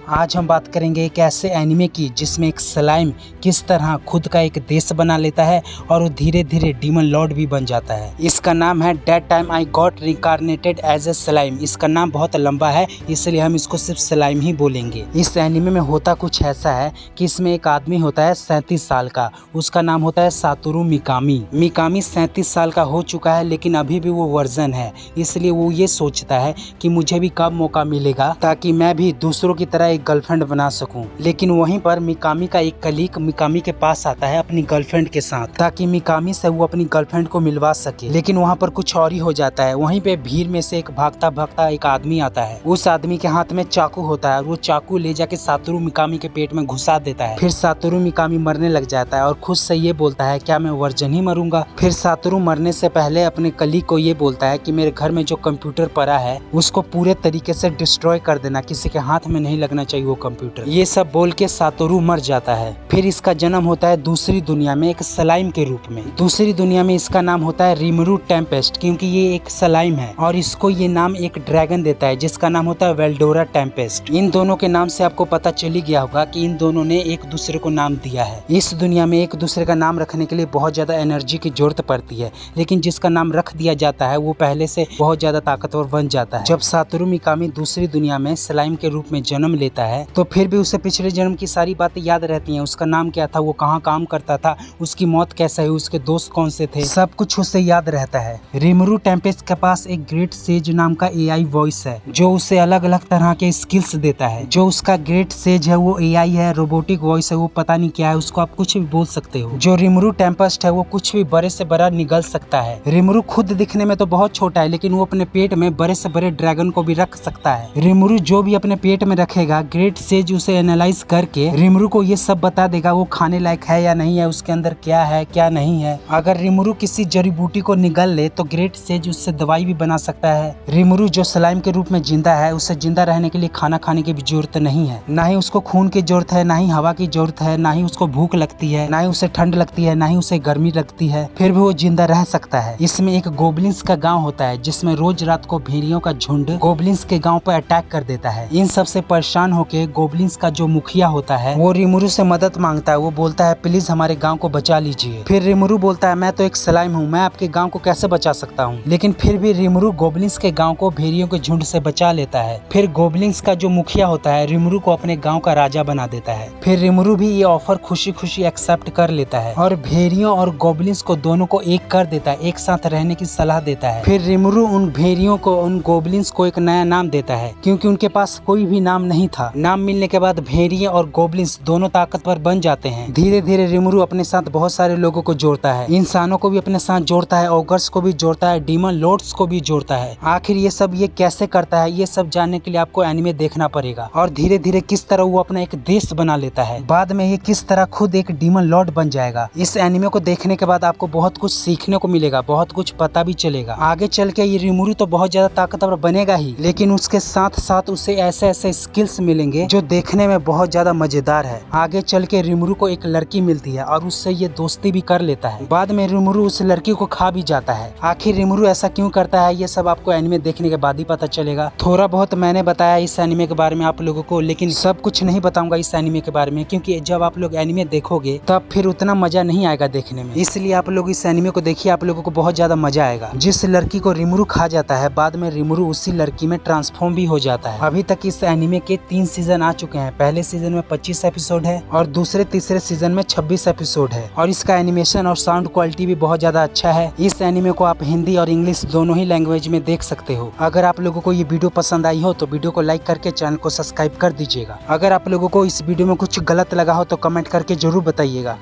आज हम बात करेंगे एक ऐसे एनिमे की जिसमें एक स्लाइम किस तरह खुद का एक देश बना लेता है और वो धीरे धीरे डीमन लॉर्ड भी बन जाता है। इसका नाम है that time I got reincarnated as a slime. इसका नाम बहुत लंबा है इसलिए हम इसको सिर्फ स्लाइम ही बोलेंगे। इस एनिमे में होता कुछ ऐसा है कि इसमें एक आदमी होता है 37 साल का, उसका नाम होता है सातोरू मिकामी। मिकामी 37 साल का हो चुका है लेकिन अभी भी वो वर्जन है, इसलिए वो ये सोचता है कि मुझे भी कब मौका मिलेगा ताकि मैं भी दूसरों की तरह एक गर्लफ्रेंड बना सकूं। लेकिन वहीं पर मिकामी का एक कलीग मिकामी के पास आता है अपनी गर्लफ्रेंड के साथ ताकि मिकामी से वो अपनी गर्लफ्रेंड को मिलवा सके। लेकिन वहाँ पर कुछ और ही हो जाता है। वहीं पे भीड़ में से एक भागता भागता एक आदमी आता है। उस आदमी के हाथ में चाकू होता है और वो चाकू ले जाके सातोरू मिकामी के पेट में घुसा देता है। फिर सातोरू मिकामी मरने लग जाता है और खुद से ये बोलता है क्या मैं वर्जन ही मरूंगा। फिर सातोरू मरने से पहले अपने कलीग को ये बोलता है कि मेरे घर में जो कंप्यूटर पड़ा है उसको पूरे तरीके से डिस्ट्रॉय कर देना, किसी के हाथ में नहीं लगना चाहिए वो कंप्यूटर। ये सब बोल के सातोरू मर जाता है। फिर इसका जन्म होता है दूसरी दुनिया में एक स्लाइम के रूप में। दूसरी दुनिया में इसका नाम होता है रिमरू टेम्पेस्ट, क्योंकि ये एक स्लाइम है और इसको ये नाम एक ड्रैगन देता है जिसका नाम होता है वेल्डोरा टेम्पेस्ट। इन दोनों के नाम से आपको पता चल ही गया होगा कि इन दोनों ने एक दूसरे को नाम दिया है। इस दुनिया में एक दूसरे का नाम रखने के लिए बहुत ज्यादा एनर्जी की जरूरत पड़ती है, लेकिन जिसका नाम रख दिया जाता है वो पहले से बहुत ज्यादा ताकतवर बन जाता है। जब सातोरू मिकामी दूसरी दुनिया में स्लाइम के रूप में जन्म लेता है तो फिर भी उसे पिछले जन्म की सारी बातें याद रहती हैं। उसका नाम क्या था, वो कहाँ काम करता था, उसकी मौत कैसे हुई, उसके दोस्त कौन से थे, सब कुछ उसे याद रहता है। रिमरू टेम्पेस्ट के पास एक ग्रेट सेज नाम का एआई वॉइस है जो उसे अलग अलग तरह के स्किल्स देता है। जो उसका ग्रेट सेज है वो एआई है, रोबोटिक वॉइस है, वो पता नहीं क्या है, उसको आप कुछ भी बोल सकते हो। जो रिमरू टेम्पेस्ट है वो कुछ भी बड़े से बड़ा निगल सकता है। रिमरू खुद दिखने में तो बहुत छोटा है लेकिन वो अपने पेट में बड़े से बड़े ड्रैगन को भी रख सकता है। रिमरू जो भी अपने पेट में रखेगा ग्रेट सेज उसे एनालाइज करके रिमरू को ये सब बता देगा वो खाने लायक है या नहीं है, उसके अंदर क्या है क्या नहीं है। अगर रिमरू किसी जड़ी बूटी को निगल ले तो ग्रेट सेज उससे दवाई भी बना सकता है। रिमरू जो स्लाइम के रूप में जिंदा है उसे जिंदा रहने के लिए खाना खाने की भी जरूरत नहीं है, ना ही उसको खून की जरूरत है, ना ही हवा की जरूरत है, ना ही उसको भूख लगती है, ना ही उसे ठंड लगती है, ना ही उसे गर्मी लगती है, फिर भी वो जिंदा रह सकता है। इसमें एक गोबलिन्स का गाँव होता है जिसमें रोज रात को भेड़ियों का झुंड गोबलिन्स के गाँव पर अटैक कर देता है। इन सब से परेशान होके गोबलिन्स का जो मुखिया होता है वो रिमरू से मदद मांगता है। वो बोलता है प्लीज हमारे गांव को बचा लीजिए। फिर रिमरू बोलता है मैं तो एक स्लाइम हूँ, मैं आपके गांव को कैसे बचा सकता हूँ। लेकिन फिर भी रिमरू गोबलिन्स के गांव को भेड़ियों के झुंड से बचा लेता है। फिर गोबलिन्स का जो मुखिया होता है रिमरू को अपने गाँव का राजा बना देता है। फिर रिमरू भी ये ऑफर खुशी खुशी एक्सेप्ट कर लेता है और भेड़ियों और गोबलिन्स को दोनों को एक कर देता है, एक साथ रहने की सलाह देता है। फिर रिमरू उन भेड़ियों को उन गोबलिन्स को एक नया नाम देता है क्योंकि उनके पास कोई भी नाम नहीं था। नाम मिलने के बाद भेड़िए और गोबलिन्स दोनों ताकतवर बन जाते हैं। धीरे धीरे रिमरू अपने साथ बहुत सारे लोगों को जोड़ता है, इंसानों को भी अपने साथ जोड़ता है, ऑगर्स को भी जोड़ता है, डीमन लॉर्ड्स को भी जोड़ता है। आखिर ये सब ये कैसे करता है ये सब जानने के लिए आपको एनिमे देखना पड़ेगा और धीरे धीरे किस तरह वो अपना एक देश बना लेता है। बाद में ये किस तरह खुद एक डीमन लॉर्ड बन जाएगा। इस एनिमे को देखने के बाद आपको बहुत कुछ सीखने को मिलेगा, बहुत कुछ पता भी चलेगा। आगे चल के ये रिमरू तो बहुत ज्यादा ताकतवर बनेगा ही, लेकिन उसके साथ साथ उसे ऐसे ऐसे स्किल्स मिलेंगे जो देखने में बहुत ज्यादा मजेदार है। आगे चल के रिमरू को एक लड़की मिलती है और उससे ये दोस्ती भी कर लेता है। बाद में रिमरू उस लड़की को खा भी जाता है। आखिर रिमरू ऐसा क्यों करता है ये सब आपको एनिमे देखने के बाद ही पता चलेगा। थोड़ा बहुत मैंने बताया इस एनिमे के बारे में आप लोगों को, लेकिन सब कुछ नहीं बताऊंगा इस एनिमे के बारे में क्योंकि जब आप लोग एनिमे देखोगे तब फिर उतना मजा नहीं आएगा देखने में। इसलिए आप लोग इस एनिमे को देखिए, आप लोगों को बहुत ज्यादा मजा आएगा। जिस लड़की को रिमरू खा जाता है बाद में रिमरू उसी लड़की में ट्रांसफॉर्म भी हो जाता है। अभी तक इस एनिमे के 3 सीजन आ चुके हैं। पहले सीजन में 25 एपिसोड है और दूसरे तीसरे सीजन में 26 एपिसोड है और इसका एनिमेशन और साउंड क्वालिटी भी बहुत ज्यादा अच्छा है। इस एनिमे को आप हिंदी और इंग्लिश दोनों ही लैंग्वेज में देख सकते हो। अगर आप लोगों को ये वीडियो पसंद आई हो तो वीडियो को लाइक करके चैनल को सब्सक्राइब कर दीजिएगा। अगर आप लोगों को इस वीडियो में कुछ गलत लगा हो तो कमेंट करके जरूर बताइएगा।